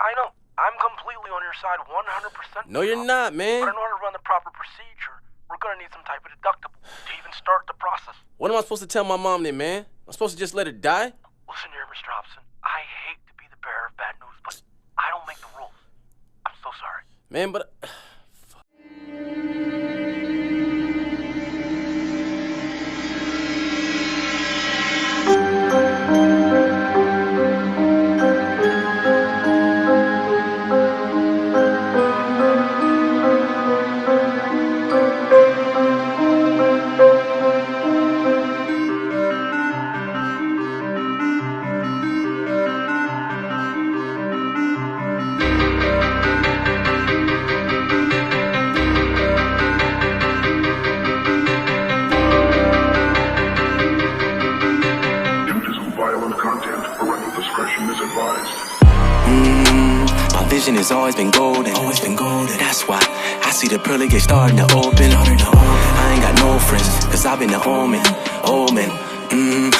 I know. I'm completely on your side 100%. No, you're not, man. But in order to run the proper procedure, we're gonna need some type of deductible to even start the process. What am I supposed to tell my mom then, man? I'm supposed to just let her die? Listen here, Mr. Hobson. I hate to be the bearer of bad news, but I don't make the rules. I'm so sorry. Man, but... My vision has always been golden. That's why I see the pearly gate starting to open. I ain't got no friends, cause I've been the omen.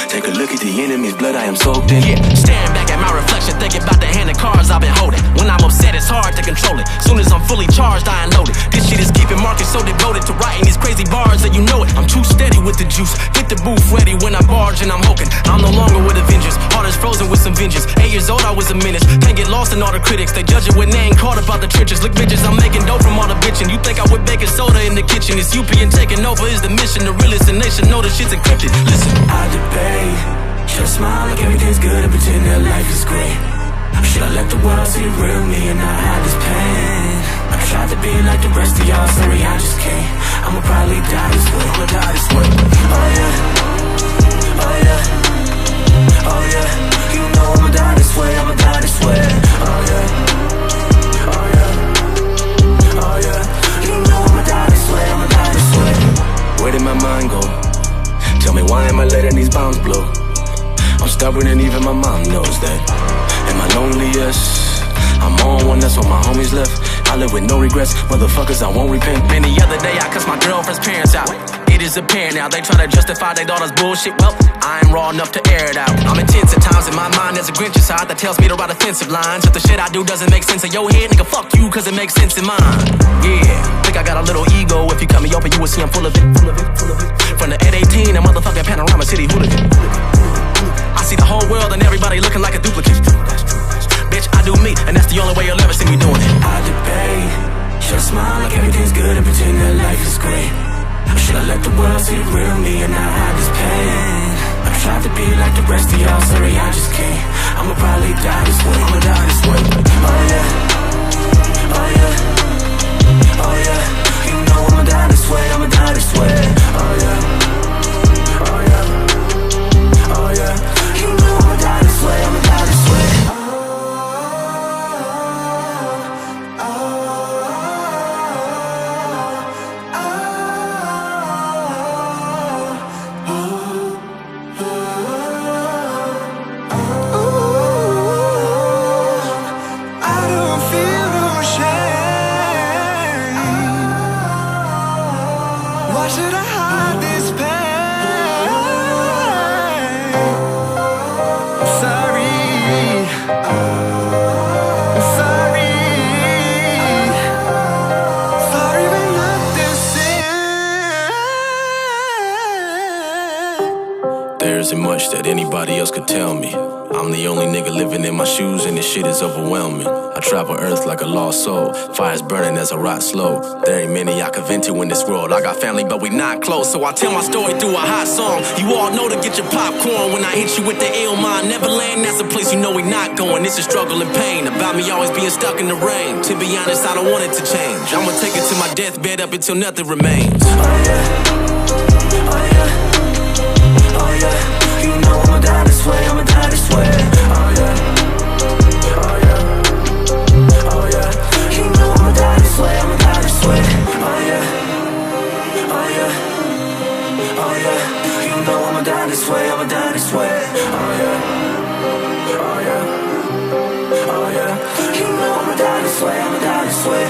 Take a look at the enemy's blood I am soaked in. Yeah, staring back at my reflection, thinking about the hand of cards I've been holding. When I'm upset, it's hard to control it. Soon as I'm fully charged, I unload it. This shit is keeping Marcus so devoted to writing these crazy bars that you know it. I'm too steady with the juice. Get the booth ready when I barge and I'm hoking. I'm no longer with a vengeance. Heart is frozen with some vengeance. 8 years old, I was a menace. Can't get lost in all the critics. They judge it when they ain't caught about the trenches. Look, bitches, I'm making dough from all the bitching. You think I would baking soda in the kitchen? It's UP and taking over is the mission. The realest, and they should know the shit's encrypted. Listen, I debate, should I smile like everything's good and pretend that life is great? Or should I let the world see the real me and not hide this pain? I tried to be like the rest of y'all, sorry I just can't. I'ma probably die this way, I'ma die this way. Oh yeah, oh yeah, oh yeah. You know I'ma die this way, I'ma die this way. Oh yeah, oh yeah, oh yeah. You know I'ma die this way, I'ma die this way. Where did my mind go? Tell me why am I letting these bombs blow? I'm stubborn and even my mom knows that. Am I lonely? Yes. I'm on one, that's what my homies left. I live with no regrets, motherfuckers, I won't repent. man, the other day I cussed my girlfriend's parents out. It is apparent now, they try to justify their daughter's bullshit. Well, I ain't raw enough to air it out. I'm intense at times in my mind, there's a Grinch inside that tells me to write offensive lines. If the shit I do doesn't make sense in your head, nigga, fuck you, cause it makes sense in mine. Yeah, think I got a little ego. If you cut me open, you will see I'm full of it. From the at 18, a motherfucking Panorama City hooligan. I see the whole world and everybody looking like a duplicate. Bitch, I do me, and that's the only way you'll ever see me doing it. I debate, should I smile like everything's good and pretend that life is great? Or should I let the world see the real me and not hide this pain? I tried to be like the rest of y'all, sorry I just can't. I'ma probably die this way, I'ma die this way. Oh yeah, oh yeah, oh yeah. You know I'ma die this way, I'ma die this way. Oh yeah, oh yeah, oh yeah. You know I'ma die this way, I'ma die this way. Why should I hide this pain? I'm sorry. I'm sorry. Sorry we look the same. There isn't much that anybody else could tell me. I'm the only nigga living in my shoes and this shit is overwhelming. I travel earth like a lost soul. Fire's burning as I rot slow. There ain't many I can vent to in this world. I got family but we not close, so I tell my story through a hot song. You all know to get your popcorn when I hit you with the ill mind. Neverland, that's a place you know we not going. It's a struggle and pain about me always being stuck in the rain. To be honest, I don't want it to change. I'ma take it to my deathbed up until nothing remains. Oh yeah, oh yeah, oh yeah. You know I'ma die this way, I'ma die this way. Oh yeah, oh yeah, oh yeah. You know I'ma die this way, I'ma die this way. Oh yeah, oh yeah, oh yeah. You know I'ma die this way, I'ma die this way. Oh yeah, oh yeah, oh yeah. You know I'ma die this way, I'ma die this way.